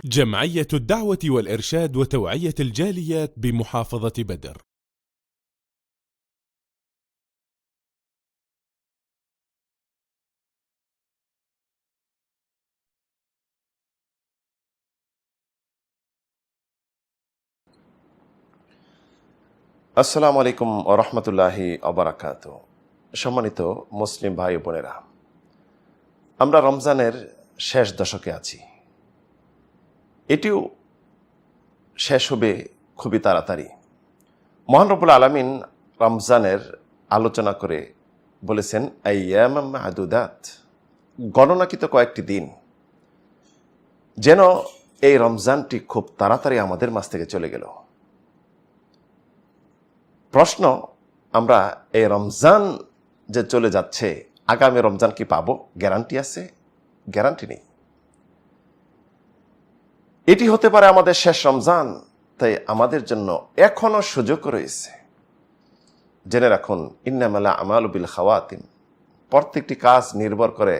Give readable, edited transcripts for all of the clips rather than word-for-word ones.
جمعية الدعوة والإرشاد وتوعية الجاليات بمحافظة بدر. আসসালামু আলাইকুম ওয়া রাহমাতুল্লাহি ওয়া বারাকাতুহু। সম্মানিত মুসলিম ভাই ও বোনেরা, আমরা রমজানের শেষ দশকে আছি। এটিও শেষ হবে খুবই তাড়াতাড়ি। মহান রব্বুল আলামিন রমজানের আলোচনা করে বলেছেন আইয়ামাম মা'দুদাত, গণনাকৃত কয়েকটি দিন, যেন এই রমজানটি খুব তাড়াতাড়ি আমাদের মাঝ থেকে চলে গেল। প্রশ্ন, আমরা এই রমজান যে চলে যাচ্ছে, আগামী রমজান কি পাবো? গ্যারান্টি আছে? গ্যারান্টি নেই। এটি হতে পারে আমাদের শেষ রমজান, তাই আমাদের জন্য এখনো সুযোগ রয়েছে। জেনে রাখুন, ইন্নামাল আমালু বিল খাওয়াতিম, প্রত্যেকটি কাজ নির্ভর করে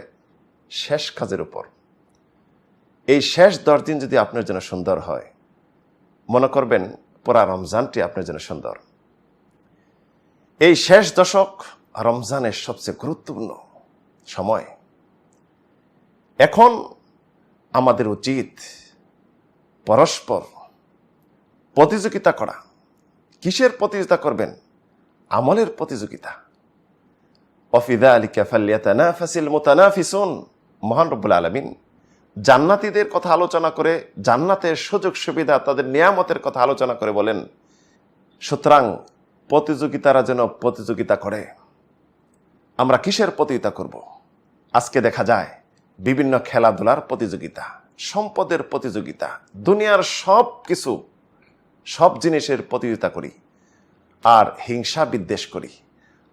শেষ কাজের উপর। এই শেষ 10 দিন যদি আপনার জন্য সুন্দর হয়, মনে করবেন পুরা রমজানটি আপনার জন্য সুন্দর। এই শেষ দশক রমজানের সবচেয়ে গুরুত্বপূর্ণ সময়। এখন আমাদের উচিত পরস্পর প্রতিযোগিতা করা। কিসের প্রতিযোগিতা করবেন? আমলের প্রতিযোগিতা। ওয়াফি যালিকা ফালইয়াতানাফাসিল মুতানাফিসুন। মহান রব্বুল আলামিন জান্নাতীদের কথা আলোচনা করে, জান্নাতের সুযোগ সুবিধা, তাদের নিয়ামতের কথা আলোচনা করে বলেন, সুতরাং প্রতিযোগিতারা যেন প্রতিযোগিতা করে। আমরা কিসের প্রতিযোগিতা করব? আজকে দেখা যায় বিভিন্ন খেলাধুলার প্রতিযোগিতা, সম্পদের প্রতিযোগিতা, দুনিয়ার সব জিনিসের প্রতিযোগিতা করি আর হিংসা বিদ্বেষ করি।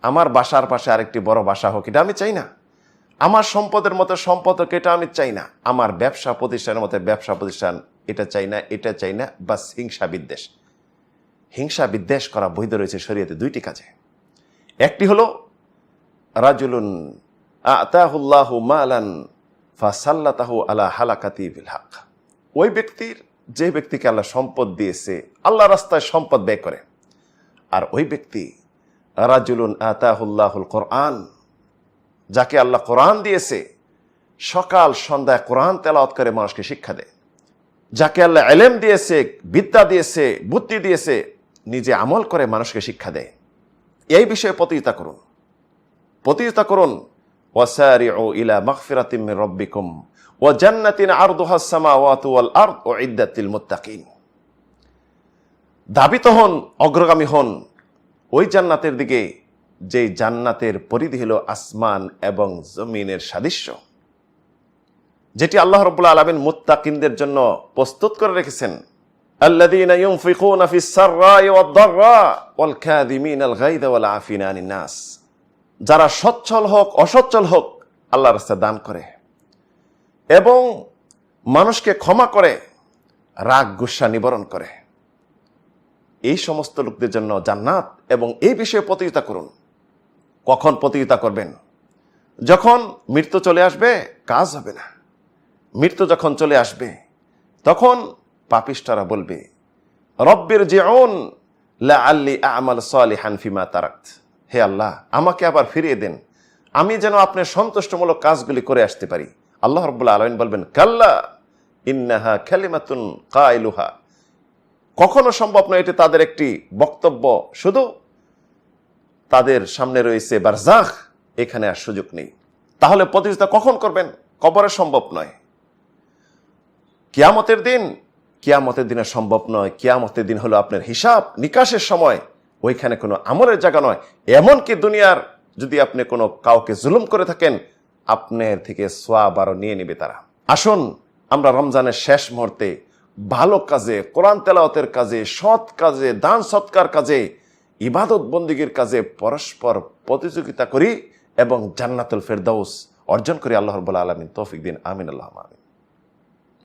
আমার বাসার পাশে আরেকটি বড় বাসা হোক, এটা আমি চাই না। আমার সম্পদের মতো সম্পদ হোক, এটা আমি চাই না। আমার ব্যবসা প্রতিষ্ঠানের মতো ব্যবসা প্রতিষ্ঠান, এটা চাই না, এটা চাই না। বাস হিংসা বিদ্বেষ। হিংসা বিদ্বেষ করা বৈধ রয়েছে শরীয়তে 2টি কাজে। একটি হলো রাজুলুন আতাহুল্লাহু মালান ফাসাল্লাতাহু আলা হালাকাতি বিল হক। ওই ব্যক্তির, যে ব্যক্তিকে আল্লাহ সম্পদ দিয়েছে, আল্লাহ রাস্তায় সম্পদ ব্যয় করে। আর ওই ব্যক্তি রাজুলুন আতাহুল্লাহুল কোরআন, যাকে আল্লাহ কোরআন দিয়েছে, সকাল সন্ধ্যায় কোরআন তেলাওয়াত করে মানুষকে শিক্ষা দেয়। যাকে আল্লাহ ইলম দিয়েছে, বিদ্যা দিয়েছে, বুদ্ধি দিয়েছে, নিজে আমল করে মানুষকে শিক্ষা দেয়। এই বিষয়ে প্রতিযোগিতা করুন। ওয়াসারিউ ইলা মাগফিরাতিম মির রাব্বিকুম ওয়া জান্নাতিন আরদুহাস সামাওয়াতু ওয়াল আরদ উইদ্দাত লিল মুত্তাকিন। ধাবিত হন, অগ্রগামী হন ওই জান্নাতের দিকে, যে জান্নাতের পরিধি হলো আসমান এবং জমিনের সাদৃশ্য, যেটি আল্লাহ রাব্বুল আলামিন মুত্তাকিনদের জন্য প্রস্তুত করে রেখেছেন। আল্লাযীনা ইউনফিকুনা ফিস সাররাই ওয়াদ দাররা ওয়াল কাযিমিনাল গায়যা ওয়াল আফিনা আনিন নাস। যারা সচ্ছল হোক অসচ্ছল হোক আল্লাহর রাস্তায় দান করে এবং মানুষকে ক্ষমা করে, রাগ গুসা নিবারণ করে, এই সমস্ত লোকদের জন্য জান্নাত। এবং এই বিষয়ে প্রতিযোগিতা করুন। কখন প্রতিযোগিতা করবেন? যখন মৃত্যু চলে আসবে, কাজ হবে না। মৃত্যু যখন চলে আসবে, তখন পাপিষ্ঠরা বলবে, রব্বির জিউন লাআল্লি আ'মাল সালিহান ফিমা তারাকত। হে আল্লাহ, আমাকে আবার ফিরিয়ে দেন, আমি যেন আপনার সন্তুষ্টমূলক কাজগুলি করে আসতে পারি। আল্লাহ রাব্বুল আলামিন বলবেন, কাল্লা ইন্নাহা কালিমাতুন কাইলুহা। কখনো সম্ভব নয়। এটি তাদের একটি বক্তব্য, শুধু তাদের সামনে রয়েছে বারজাখ, এখানে আর সুযোগ নেই। তাহলে প্রতিযোগিতা কখন করবেন? কবরে সম্ভব নয়। কিয়ামতের দিনে সম্ভব নয়। কিয়ামতের দিন হলো আপনার হিসাব নিকাশের সময়। ওইখানে কোনো আমলের জায়গা নয়। এমনকি দুনিয়ার যদি আপনি কোনো কাউকে জুলুম করে থাকেন, আপনার থেকে সওয়াব আরো নিয়ে নেবে তারা। আসুন আমরা রমজানের শেষ মুহূর্তে ভালো কাজে, কোরআন তেলাওয়াতের কাজে, সৎ কাজে, দান সৎকার কাজে, ইবাদত বন্দেগীর কাজে পরস্পর প্রতিযোগিতা করি এবং জান্নাতুল ফেরদাউস অর্জন করি। আল্লাহ রাব্বুল আলামিন তৌফিক দিন। আমিন। আল্লাহুম্মা আমিন।